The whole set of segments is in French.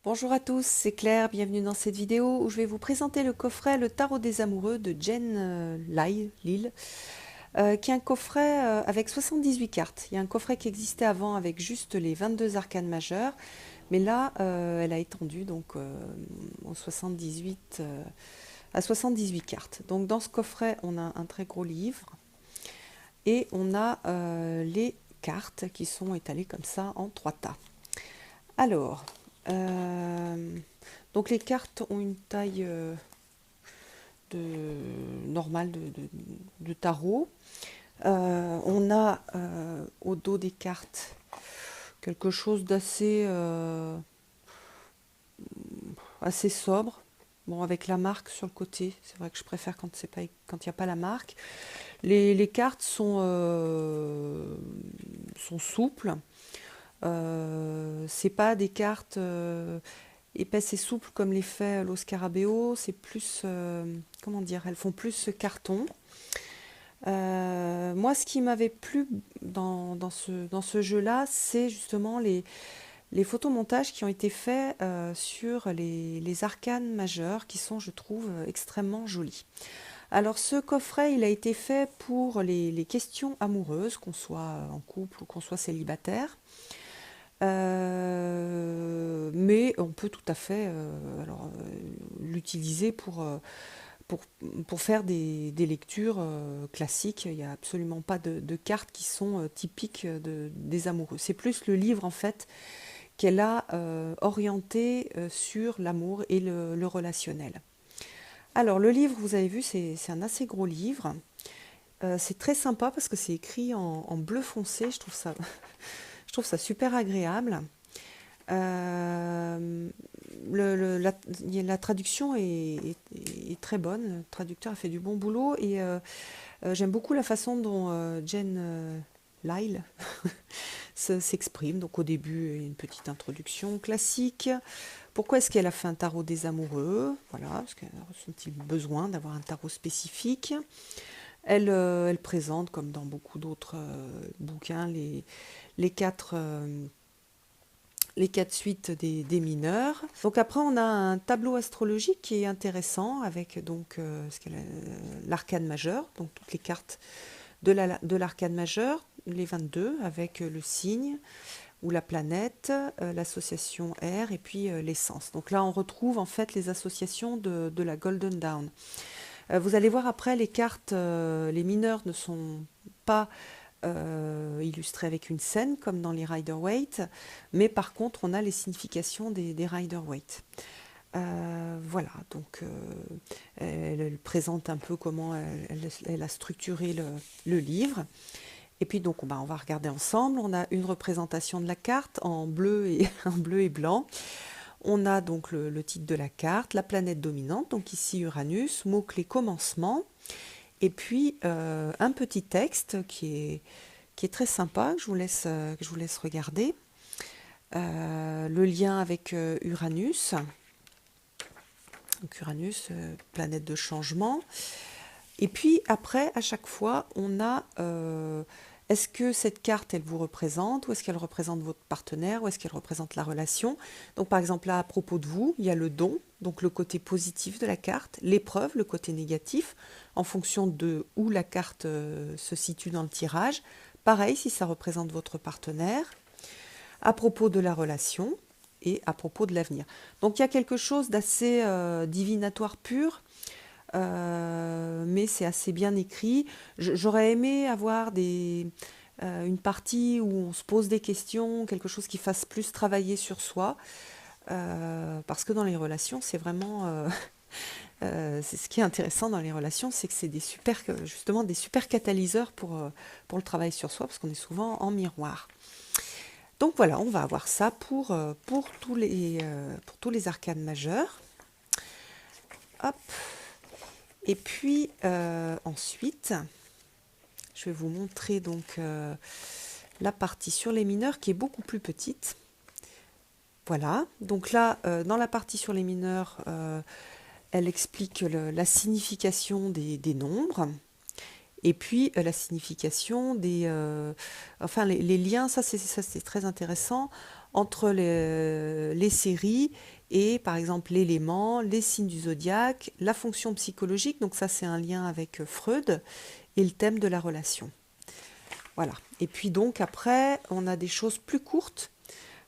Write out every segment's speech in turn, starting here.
Bonjour à tous, c'est Claire, bienvenue dans cette vidéo où je vais vous présenter le coffret Le Tarot des Amoureux de Jen Lyle, qui est un coffret avec 78 cartes. Il y a un coffret qui existait avant avec juste les 22 arcanes majeures, mais là elle a étendu donc aux 78, à 78 cartes. Donc dans ce coffret on a un très gros livre et on a les cartes qui sont étalées comme ça en trois tas. Alors, donc les cartes ont une taille normale de tarot. On a au dos des cartes quelque chose d'assez assez sobre. Bon, avec la marque sur le côté, c'est vrai que je préfère quand c'est pas quand il n'y a pas la marque. Les cartes sont souples. C'est pas des cartes épaisses et souples comme les fait Lo Scarabeo, c'est plus, comment dire, elles font plus ce carton. Moi, ce qui m'avait plu dans ce jeu-là, c'est justement les photomontages qui ont été faits sur les arcanes majeures, qui sont, je trouve, extrêmement jolis. Alors, ce coffret, il a été fait pour les questions amoureuses, qu'on soit en couple ou qu'on soit célibataire. Mais on peut tout à fait l'utiliser pour, pour faire des lectures classiques. Il n'y a absolument pas de cartes qui sont typiques des amoureux. C'est plus le livre en fait qu'elle a orienté sur l'amour et le relationnel. Alors le livre, vous avez vu, c'est un assez gros livre. C'est très sympa parce que c'est écrit en bleu foncé. Je trouve ça super agréable. Euh, la traduction est très bonne. Le traducteur a fait du bon boulot et j'aime beaucoup la façon dont Jen Lyle s'exprime. Donc au début, une petite introduction classique. Pourquoi est-ce qu'elle a fait un tarot des amoureux? Voilà, parce qu'elle ressent-il besoin d'avoir un tarot spécifique. Elle présente, comme dans beaucoup d'autres bouquins, les quatre les quatre suites des mineurs. Donc après, on a un tableau astrologique qui est intéressant avec donc l'arcane majeur, donc toutes les cartes de l'arcane majeur, les 22 avec le signe ou la planète, l'association R et puis l'essence. Donc là, on retrouve en fait les associations de la Golden Dawn. Vous allez voir après, les cartes, les mineurs ne sont pas illustrées avec une scène comme dans les Rider-Waite, mais par contre on a les significations des Rider-Waite. Voilà, donc elle présente un peu comment elle a structuré le livre. Et puis donc on va regarder ensemble. On a une représentation de la carte en bleu et, en bleu et blanc. On a donc le titre de la carte, la planète dominante, donc ici Uranus, mot-clé commencement. Et puis un petit texte qui est très sympa, que je vous laisse regarder. Le lien avec Uranus. Donc Uranus, planète de changement. Et puis après, à chaque fois, on a est-ce que cette carte, elle vous représente, ou est-ce qu'elle représente votre partenaire, ou est-ce qu'elle représente la relation? Donc par exemple là, à propos de vous, il y a le don, donc le côté positif de la carte, l'épreuve, le côté négatif, en fonction de où la carte se situe dans le tirage. Pareil, si ça représente votre partenaire, à propos de la relation et à propos de l'avenir. Donc il y a quelque chose d'assez divinatoire pur, mais c'est assez bien écrit. J'aurais aimé avoir une partie où on se pose des questions, quelque chose qui fasse plus travailler sur soi, parce que dans les relations, c'est vraiment... c'est ce qui est intéressant dans les relations, c'est que c'est justement des super catalyseurs pour le travail sur soi, parce qu'on est souvent en miroir. Donc voilà, on va avoir ça pour pour tous les arcanes majeurs. Hop. Et puis ensuite, je vais vous montrer donc la partie sur les mineurs qui est beaucoup plus petite. Voilà, donc là, dans la partie sur les mineurs, elle explique la signification des nombres. Et puis la signification enfin les liens, ça c'est très intéressant entre les séries et par exemple l'élément, les signes du zodiaque, la fonction psychologique, donc ça c'est un lien avec Freud, et le thème de la relation. Voilà. Et puis donc après, on a des choses plus courtes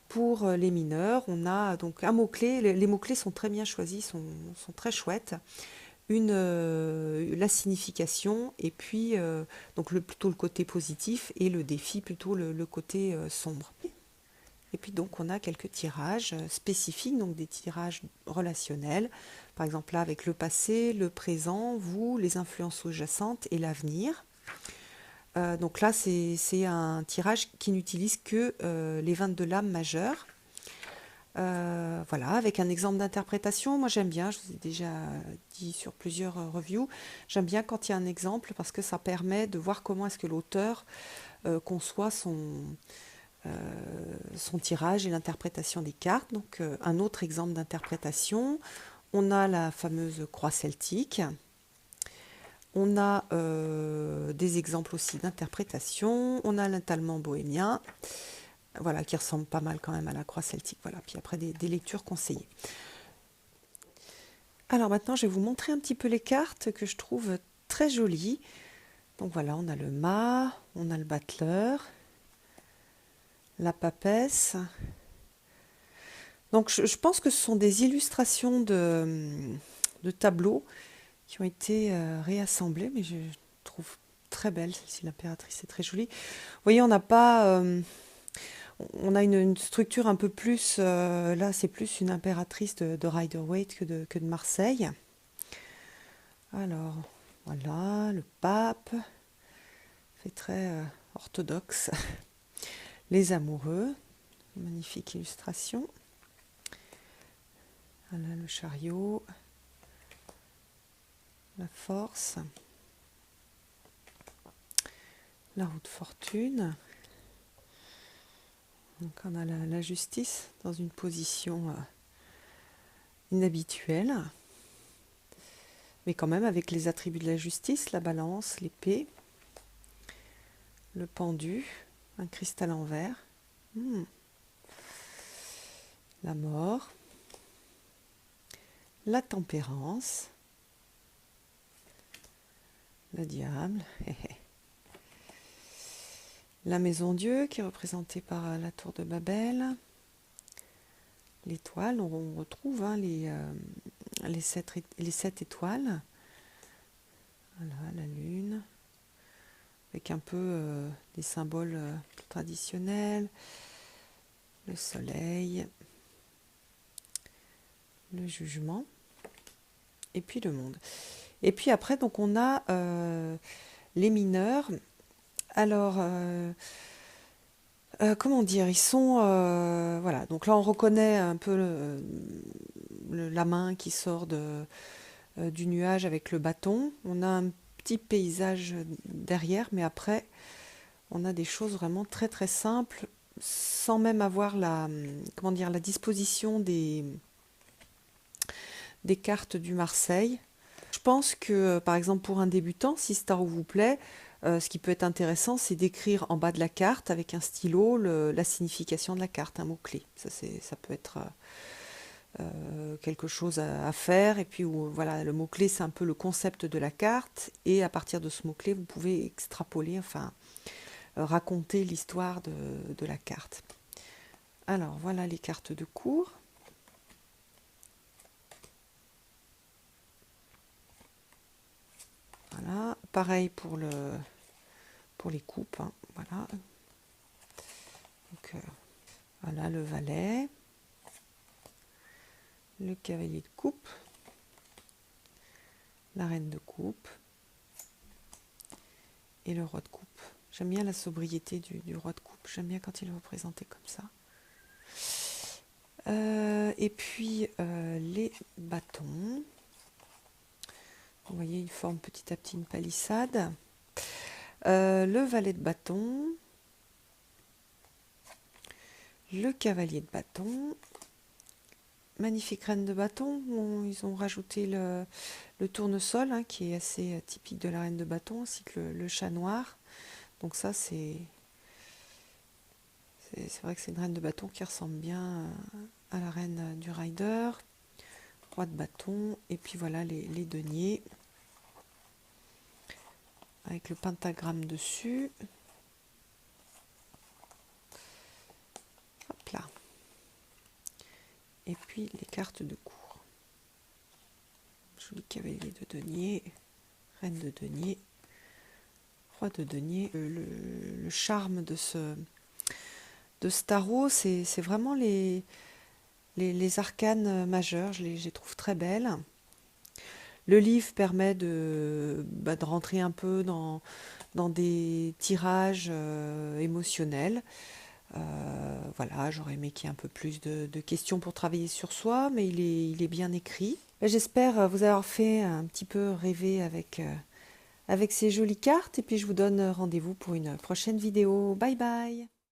pour les mineurs. On a donc un mot-clé, les mots-clés sont très bien choisis, sont très chouettes. La signification, et puis donc plutôt le côté positif, et le défi plutôt le côté sombre. Et puis donc on a quelques tirages spécifiques, donc des tirages relationnels, par exemple là avec le passé, le présent, vous, les influences sous-jacentes et l'avenir. Donc là c'est un tirage qui n'utilise que les 22 lames majeures. Voilà, avec un exemple d'interprétation, moi j'aime bien, je vous ai déjà dit sur plusieurs reviews, j'aime bien quand il y a un exemple parce que ça permet de voir comment est-ce que l'auteur conçoit son tirage et l'interprétation des cartes. Donc un autre exemple d'interprétation, on a la fameuse croix celtique, on a des exemples aussi d'interprétation, on a l'intalement bohémien, voilà, qui ressemble pas mal quand même à la croix celtique. Voilà, puis après des lectures conseillées. Alors maintenant, je vais vous montrer un petit peu les cartes que je trouve très jolies. Donc voilà, on a le mât, on a le battleur, la papesse. Donc je pense que ce sont des illustrations de tableaux qui ont été réassemblés, mais je trouve très belle celle-ci, l'impératrice est très jolie. Vous voyez, on n'a pas... on a une structure un peu plus... là, c'est plus une impératrice de Rider-Waite que de Marseille. Alors, voilà, le pape, fait très orthodoxe. Les amoureux, magnifique illustration. Voilà le chariot, la force, la roue de fortune. Donc on a la justice dans une position inhabituelle, mais quand même avec les attributs de la justice, la balance, l'épée, le pendu, un cristal en verre, la mort, la tempérance, le diable, la maison Dieu qui est représentée par la tour de Babel, l'étoile, on retrouve les 7 étoiles, voilà, la lune, avec un peu des symboles traditionnels, le soleil, le jugement, et puis le monde. Et puis après, donc on a les mineurs. Alors, comment dire, ils sont... voilà, donc là on reconnaît un peu la main qui sort du nuage avec le bâton. On a un petit paysage derrière, mais après, on a des choses vraiment très très simples, sans même avoir comment dire, la disposition des cartes du Marseille. Je pense que, par exemple, pour un débutant, si Star vous plaît, ce qui peut être intéressant, c'est d'écrire en bas de la carte, avec un stylo, la signification de la carte, un mot-clé. Ça peut être quelque chose à faire. Et puis, voilà, le mot-clé, c'est un peu le concept de la carte. Et à partir de ce mot-clé, vous pouvez extrapoler, enfin, raconter l'histoire de la carte. Alors, voilà les cartes de cours. Voilà, pareil pour les coupes, hein, voilà. Donc, voilà le valet, le cavalier de coupe, la reine de coupe et le roi de coupe. J'aime bien la sobriété du roi de coupe, j'aime bien quand il est représenté comme ça. Et puis les bâtons. Vous voyez, ils forment petit à petit une palissade. Le valet de bâton, le cavalier de bâton, magnifique reine de bâton. Bon, ils ont rajouté le tournesol, hein, qui est assez typique de la reine de bâton, ainsi que le chat noir. Donc ça, c'est C'est vrai que c'est une reine de bâton qui ressemble bien à la reine du rider. Roi de bâton, et puis voilà les deniers avec le pentagramme dessus. Hop là. Et puis les cartes de cour. Joli cavalier de denier, reine de denier, roi de denier. Le charme de ce tarot, c'est vraiment les arcanes majeures, je les trouve très belles. Le livre permet de rentrer un peu dans des tirages émotionnels. Voilà, j'aurais aimé qu'il y ait un peu plus de questions pour travailler sur soi, mais il est bien écrit. J'espère vous avoir fait un petit peu rêver avec ces jolies cartes, et puis je vous donne rendez-vous pour une prochaine vidéo. Bye bye!